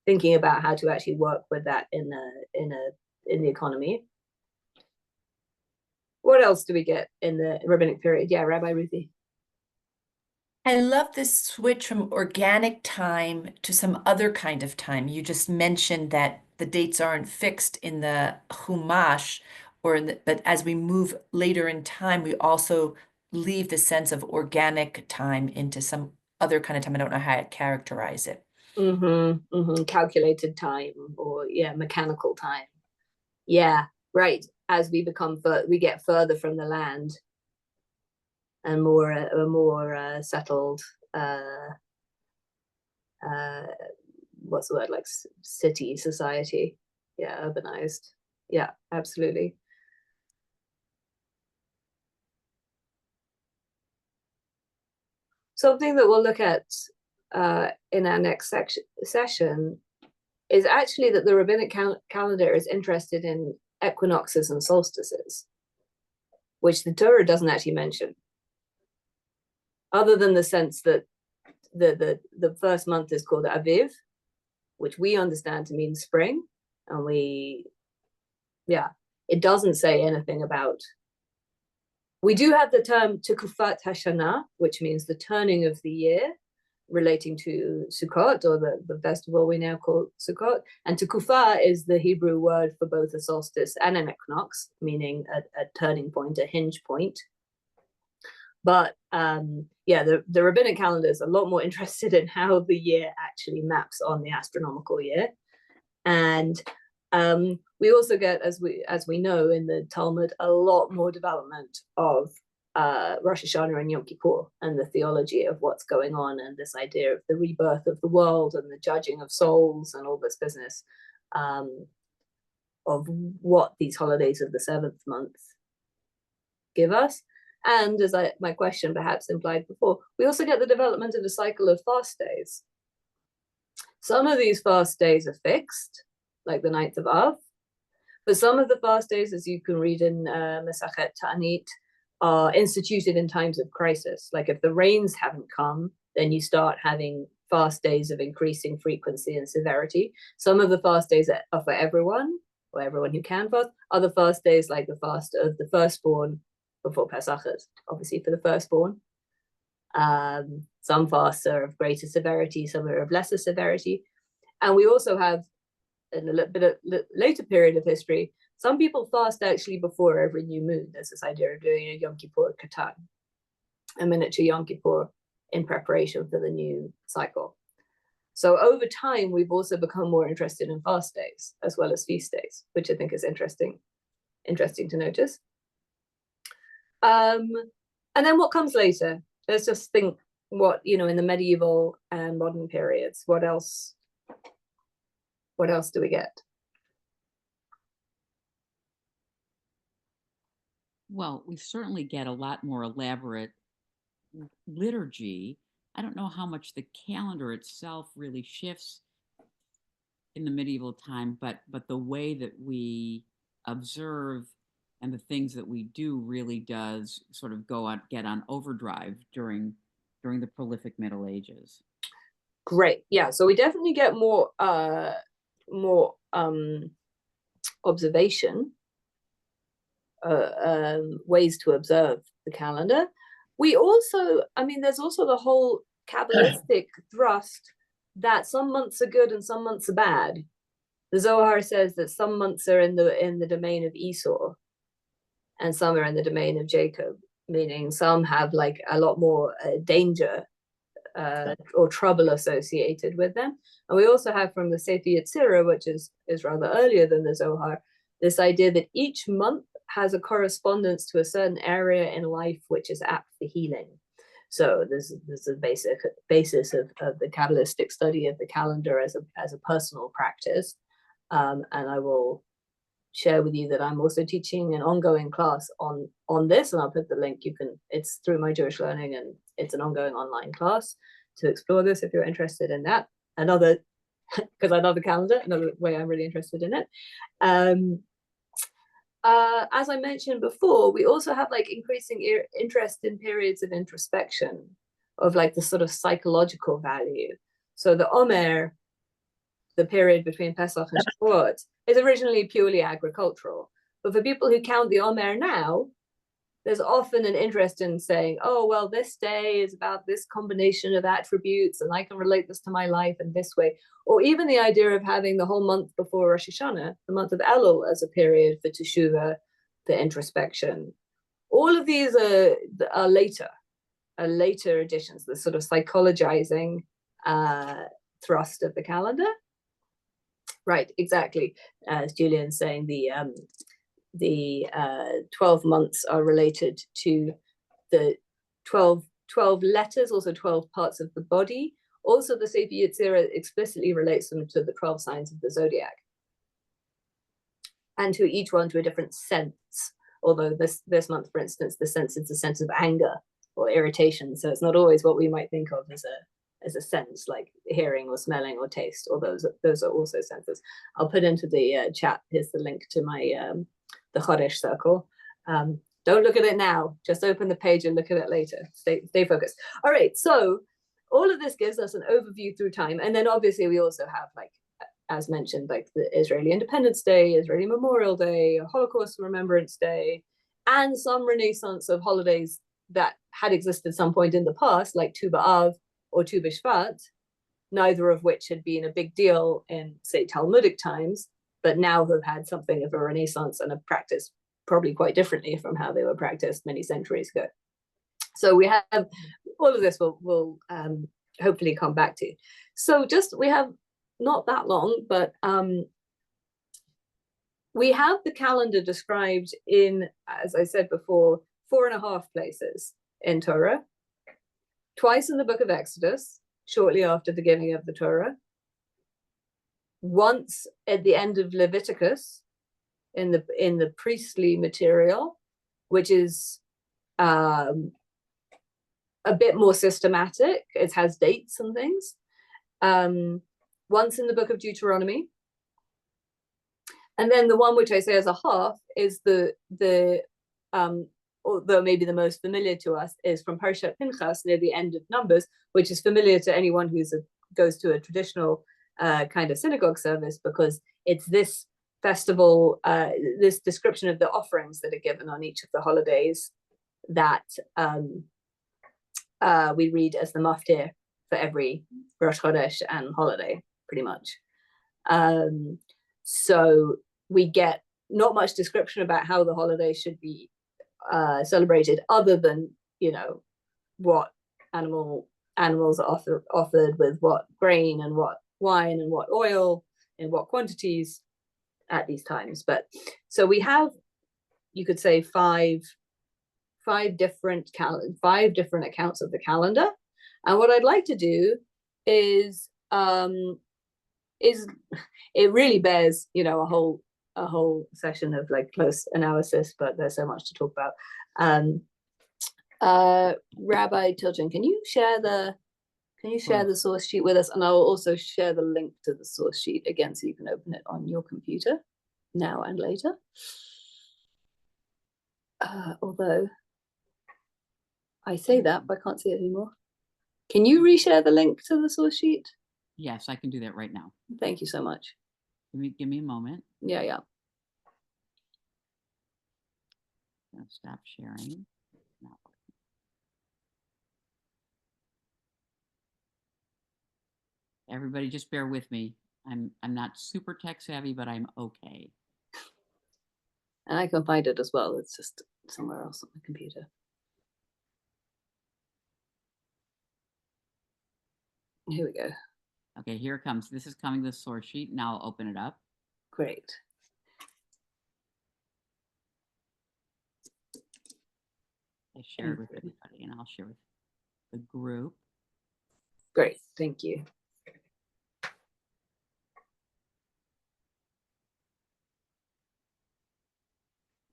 Speaker 2: thinking about how to actually work with that in the economy. What else do we get in the rabbinic period? Yeah, Rabbi Ruthie.
Speaker 4: I love this switch from organic time to some other kind of time. You just mentioned that the dates aren't fixed in the Chumash, but as we move later in time, we also leave the sense of organic time into some other kind of time. I don't know how to characterize it.
Speaker 2: Calculated time, or mechanical time. Yeah, right. As we we get further from the land and more settled what's the word, like city society. Yeah, urbanized. Yeah, absolutely. Something that we'll look at in our next session is actually that the rabbinic calendar is interested in equinoxes and solstices, which the Torah doesn't actually mention, other than the sense that the first month is called Aviv, which we understand to mean spring, and it doesn't say anything about. We do have the term Tekufat Hashanah, which means the turning of the year, relating to Sukkot, or the festival we now call Sukkot. And Tekufa is the Hebrew word for both a solstice and an equinox, meaning a turning point, a hinge point. But the rabbinic calendar is a lot more interested in how the year actually maps on the astronomical year. And we also get, as we know in the Talmud, a lot more development of Rosh Hashanah and Yom Kippur, and the theology of what's going on, and this idea of the rebirth of the world and the judging of souls and all this business of what these holidays of the seventh month give us. And as my question perhaps implied before, we also get the development of a cycle of fast days. Some of these fast days are fixed, like the 9th of Av, but some of the fast days, as you can read in Masachet Ta'anit, are instituted in times of crisis. Like if the rains haven't come, then you start having fast days of increasing frequency and severity. Some of the fast days are for everyone, or everyone who can fast. Other fast days, like the fast of the firstborn before Pesach, obviously for the firstborn. Some fasts are of greater severity, some are of lesser severity. And we also have, in a little bit of later period of history, some people fast actually before every new moon. There's this idea of doing a Yom Kippur Katan, a miniature Yom Kippur in preparation for the new cycle. So over time, we've also become more interested in fast days as well as feast days, which I think is interesting to notice. And then what comes later? Let's just think what, in the medieval and modern periods, what else do we get?
Speaker 1: Well, we certainly get a lot more elaborate liturgy. I don't know how much the calendar itself really shifts in the medieval time, but the way that we observe and the things that we do really does sort of get on overdrive during the prolific Middle Ages.
Speaker 2: Great. Yeah. So we definitely get more observation, ways to observe the calendar. We also, there's also the whole Kabbalistic thrust that some months are good and some months are bad. The Zohar says that some months are in the domain of Esau and some are in the domain of Jacob, meaning some have like a lot more danger or trouble associated with them. And we also have from the Sefer Yetzirah, which is rather earlier than the Zohar, this idea that each month has a correspondence to a certain area in life which is apt for healing. So this is a basic basis of the Kabbalistic study of the calendar as a personal practice. And I will share with you that I'm also teaching an ongoing class on this, and I'll put the link. It's through my Jewish Learning, and it's an ongoing online class to explore this if you're interested in that. Because I love the calendar, another way I'm really interested in it. As I mentioned before, we also have like increasing interest in periods of introspection, of like the sort of psychological value. So the Omer, the period between Pesach and Shavuot, is originally purely agricultural. But for people who count the Omer now, there's often an interest in saying, oh, well, this day is about this combination of attributes, and I can relate this to my life in this way. Or even the idea of having the whole month before Rosh Hashanah, the month of Elul, as a period for teshuvah, for introspection. All of these are later additions, the sort of psychologizing thrust of the calendar. Right, exactly. As Julian's saying, the 12 months are related to the 12 letters, also 12 parts of the body Also, the Sefer Yetzirah explicitly relates them to the 12 signs of the zodiac, and to each one to a different sense. Although this month, for instance, the sense is the sense of anger or irritation. So it's not always what we might think of as a sense, like hearing or smelling or taste, or those are also senses. I'll put into the chat, here's the link to my the Chodesh circle. Don't look at it now, just open the page and look at it later. Stay focused. All right, so all of this gives us an overview through time. And then obviously we also have, like, as mentioned, like the Israeli Independence Day, Israeli Memorial Day, Holocaust Remembrance Day, and some renaissance of holidays that had existed at some point in the past, like Tu B'Av or Tu B'Shvat, neither of which had been a big deal in, say, Talmudic times, but now have had something of a renaissance and a practice probably quite differently from how they were practiced many centuries ago. So we have all of this we'll hopefully come back to. So just, we have not that long, but we have the calendar described in, as I said before, 4.5 places in Torah, twice in the book of Exodus, shortly after the giving of the Torah, once at the end of Leviticus in the priestly material, which is a bit more systematic. It has dates and things. Once in the book of Deuteronomy, and then the one which I say as a half is although maybe the most familiar to us, is from Parshat Pinchas near the end of Numbers, which is familiar to anyone who goes to a traditional kind of synagogue service, because it's this festival, this description of the offerings that are given on each of the holidays that we read as the maftir for every Rosh Chodesh and holiday, pretty much. So we get not much description about how the holiday should be celebrated, other than, you know, what animals are offered with what grain and what wine and what oil in what quantities at these times. But so we have, you could say, five different accounts of the calendar. And what I'd like to do is it really bears, you know, a whole session of like close analysis, but there's so much to talk about. Rabbi Tilchin, can you share the source sheet with us? And I will also share the link to the source sheet again, so you can open it on your computer now and later. Although I say that, but I can't see it anymore. Can you reshare the link to the source sheet?
Speaker 1: Yes, I can do that right now.
Speaker 2: Thank you so much.
Speaker 1: Give me a moment.
Speaker 2: Yeah.
Speaker 1: I'll stop sharing. Not working. Everybody, just bear with me. I'm not super tech savvy, but I'm okay.
Speaker 2: And I can find it as well. It's just somewhere else on the computer. Here we go.
Speaker 1: Okay, here it comes. This is coming, the source sheet. Now I'll open it up.
Speaker 2: Great.
Speaker 1: I shared with everybody, and I'll share with the group.
Speaker 2: Great, thank you.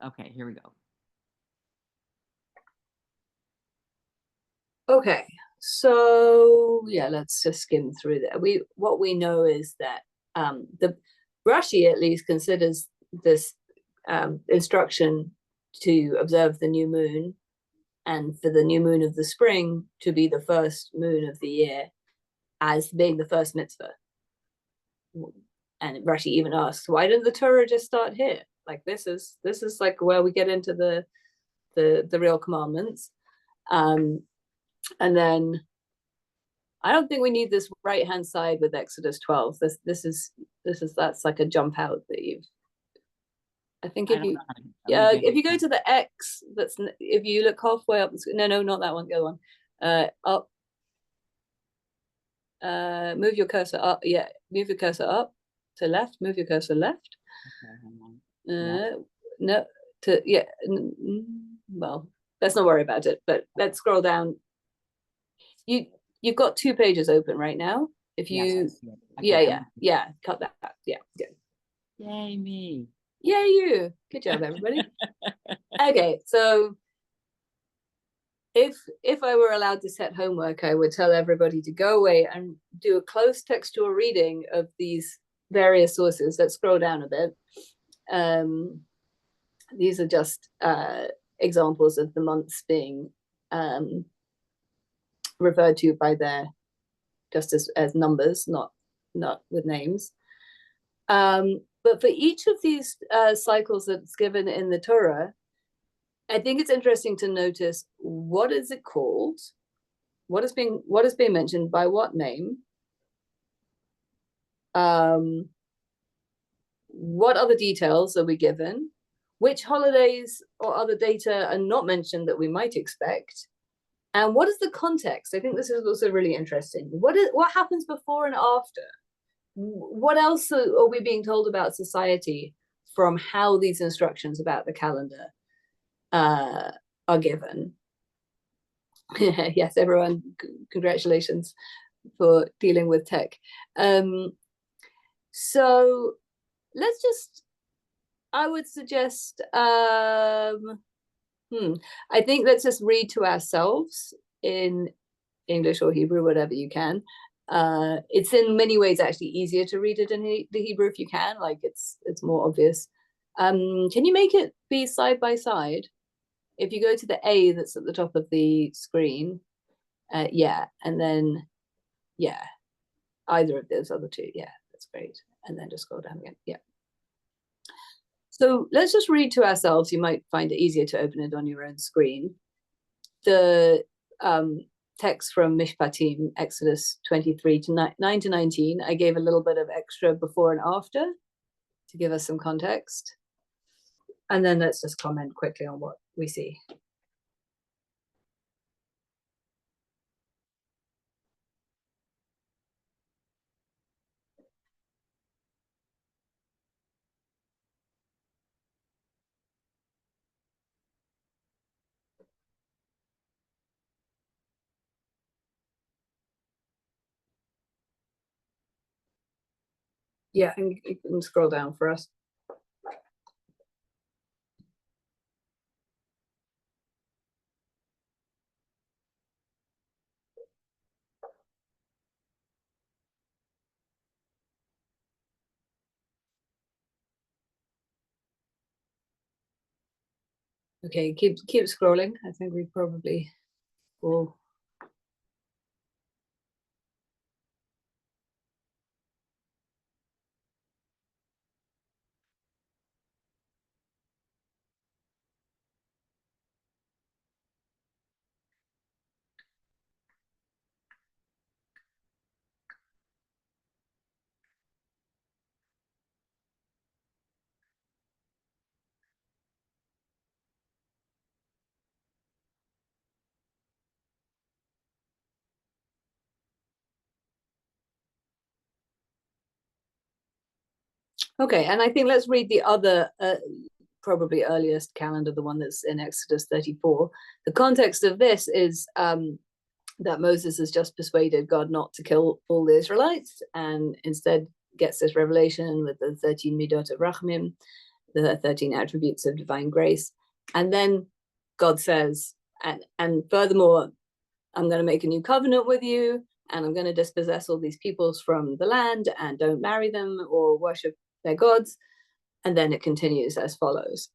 Speaker 1: Okay, here we go.
Speaker 2: Okay, so yeah, let's just skim through that. What we know is that the Rashi at least considers this instruction to observe the new moon, and for the new moon of the spring to be the first moon of the year, as being the first mitzvah. And Rashi even asks, why didn't the Torah just start here? Like this is like where we get into the real commandments. And then I don't think we need this right hand side with Exodus 12. That's like a jump out that you've. I think if you go to the X, if you look halfway up, no, not that one, the other one, up. Move your cursor up. Yeah, move your cursor up to left. Move your cursor left. Okay, no, to yeah. Well, let's not worry about it. But let's scroll down. you've got 2 pages open right now. If
Speaker 1: Yes, I
Speaker 2: you,
Speaker 1: see it. Okay,
Speaker 2: yeah, cut that. Yeah, good.
Speaker 1: Yay, me.
Speaker 2: Yeah, you. Good job, everybody. Okay, so if I were allowed to set homework, I would tell everybody to go away and do a close textual reading of these various sources. Let's scroll down a bit. These are just examples of the months being referred to by their just as numbers, not with names. But for each of these cycles that's given in the Torah, I think it's interesting to notice what is it called, what is being mentioned by what name, what other details are we given, which holidays or other data are not mentioned that we might expect, and what is the context. I think this is also really interesting. What happens before and after? What else are we being told about society from how these instructions about the calendar are given? Yes, everyone, congratulations for dealing with tech. So let's just, I would suggest, I think let's just read to ourselves in English or Hebrew, whatever you can. It's in many ways actually easier to read it in the Hebrew if you can, like it's more obvious. Can you make it be side by side? If you go to the A that's at the top of the screen, yeah, and then, yeah, either of those other two, yeah, that's great. And then just scroll down again, yeah. So let's just read to ourselves. You might find it easier to open it on your own screen. The text from Mishpatim, Exodus 23 to 9 to 19. I gave a little bit of extra before and after to give us some context. And then let's just comment quickly on what we see. Yeah, and you can scroll down for us. Okay, keep scrolling. I think we probably will. Okay, and I think let's read the other, probably earliest calendar, the one that's in Exodus 34. The context of this is that Moses has just persuaded God not to kill all the Israelites and instead gets this revelation with the 13 midot of Rachmim, the 13 attributes of divine grace. And then God says, and furthermore, I'm going to make a new covenant with you, and I'm going to dispossess all these peoples from the land, and don't marry them or worship their gods. And then it continues as follows.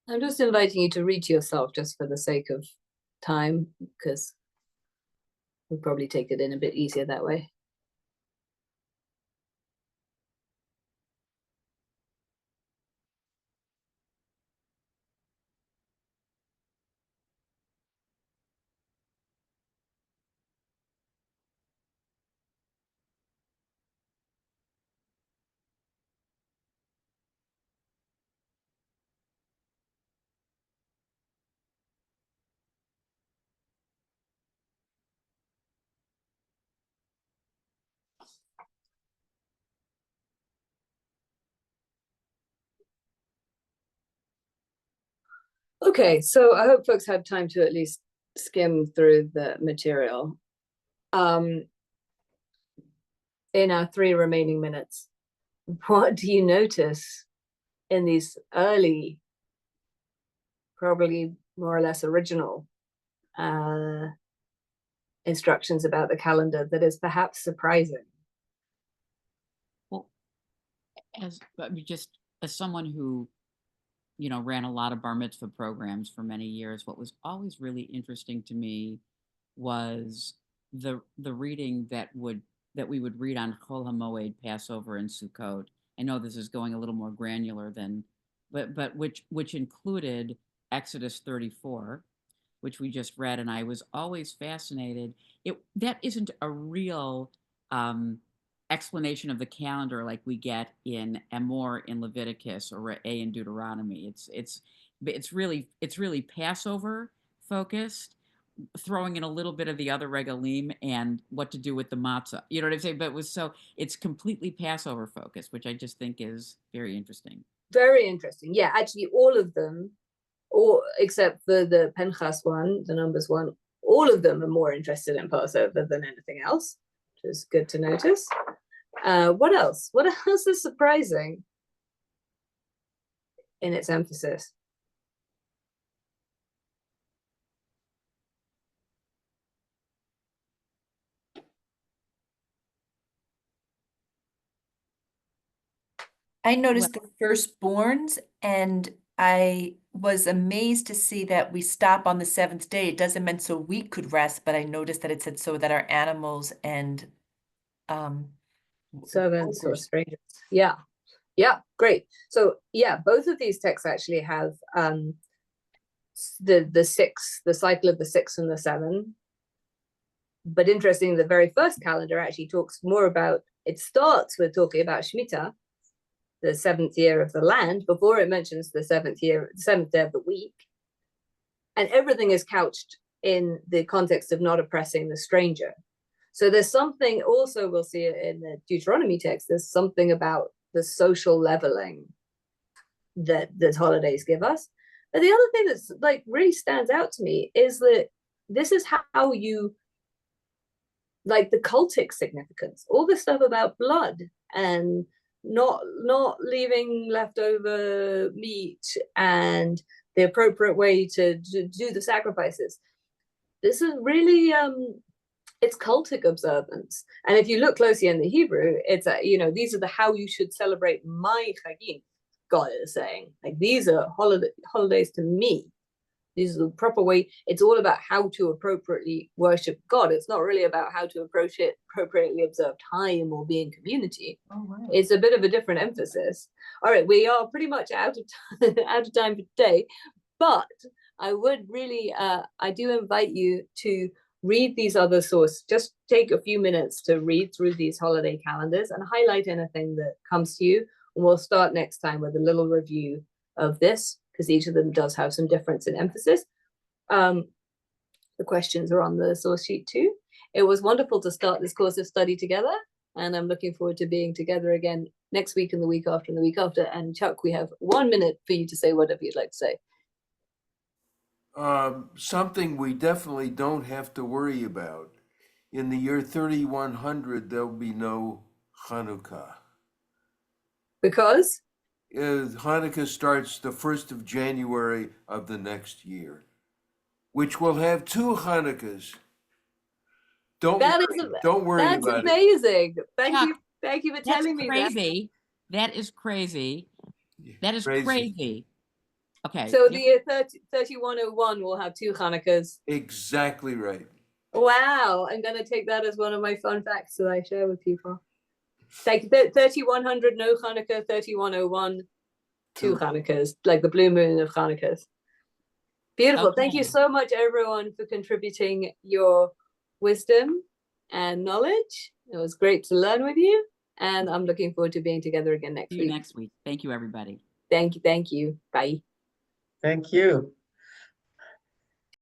Speaker 2: I'm just inviting you to read to yourself just for the sake of time, because we'll probably take it in a bit easier that way. Okay, so I hope folks had time to at least skim through the material. In our 3 remaining minutes, what do you notice in these early, probably more or less original instructions about the calendar that is perhaps surprising?
Speaker 1: Well, as someone who, ran a lot of bar mitzvah programs for many years, what was always really interesting to me was the reading that we would read on Chol HaMoed, Passover, and Sukkot. I know this is going a little more granular but which included Exodus 34, which we just read, and I was always fascinated. That isn't a real explanation of the calendar like we get in Emor in Leviticus or A in Deuteronomy. It's really Passover focused, throwing in a little bit of the other regalim and what to do with the matzah. You know what I'm saying? But it's completely Passover focused, which I just think is very interesting.
Speaker 2: Very interesting. Yeah, actually all of them, or except for the Penchas one, the Numbers one, all of them are more interested in Passover than anything else, which is good to notice. What else? What else is surprising in its emphasis?
Speaker 4: I noticed the firstborns, and I was amazed to see that we stop on the 7th day. It doesn't mean so we could rest, but I noticed that it said so that our animals and
Speaker 2: Servants or
Speaker 4: workers.
Speaker 2: strangers. Yeah. Yeah, great. So yeah, both of these texts actually have the 6, the cycle of the 6 and the 7. But interesting, the very first calendar actually talks more about, it starts with talking about Shemitah, the 7th year of the land, before it mentions the 7th day of the week. And everything is couched in the context of not oppressing the stranger. So there's something also, we'll see it in the Deuteronomy text, there's something about the social leveling that holidays give us. But the other thing that's like really stands out to me is that this is how you, like the cultic significance, all this stuff about blood and not leaving leftover meat and the appropriate way to do the sacrifices. This is really it's cultic observance. And if you look closely in the Hebrew, it's these are the how you should celebrate my chagim. God is saying, like, these are holidays to me. These are the proper way. It's all about how to appropriately worship God. It's not really about how to appropriately observe time or be in community.
Speaker 4: Oh, wow.
Speaker 2: It's a bit of a different emphasis. All right, we are pretty much out of time for today, but I would really, I do invite you to read these other sources. Just take a few minutes to read through these holiday calendars and highlight anything that comes to you. And we'll start next time with a little review of this, because each of them does have some difference in emphasis. The questions are on the source sheet too. It was wonderful to start this course of study together, and I'm looking forward to being together again next week and the week after and the week after. And Chuck, we have 1 minute for you to say whatever you'd like to say.
Speaker 7: Something we definitely don't have to worry about. In the year 3100, there'll be no Hanukkah.
Speaker 2: Because?
Speaker 7: Hanukkah starts the 1st of January of the next year, which will have 2 Hanukkahs. Don't worry
Speaker 2: that's
Speaker 7: about
Speaker 2: amazing.
Speaker 7: it.
Speaker 2: Thank you for telling me that.
Speaker 1: That is crazy. That is
Speaker 7: Crazy.
Speaker 1: crazy. Okay.
Speaker 2: So the year 3101 will have 2 Hanukkahs.
Speaker 7: Exactly right.
Speaker 2: Wow, I'm going to take that as one of my fun facts that I share with people. Thank you. 3100 no Hanukkah, 3101 2 Hanukkahs, like the blue moon of Hanukkahs. Beautiful.
Speaker 1: Okay.
Speaker 2: Thank you so much, everyone, for contributing your wisdom and knowledge. It was great to learn with you, and I'm looking forward to being together again next
Speaker 1: See you
Speaker 2: week.
Speaker 1: next week. Thank you, everybody.
Speaker 2: Thank you. Bye.
Speaker 5: Thank you.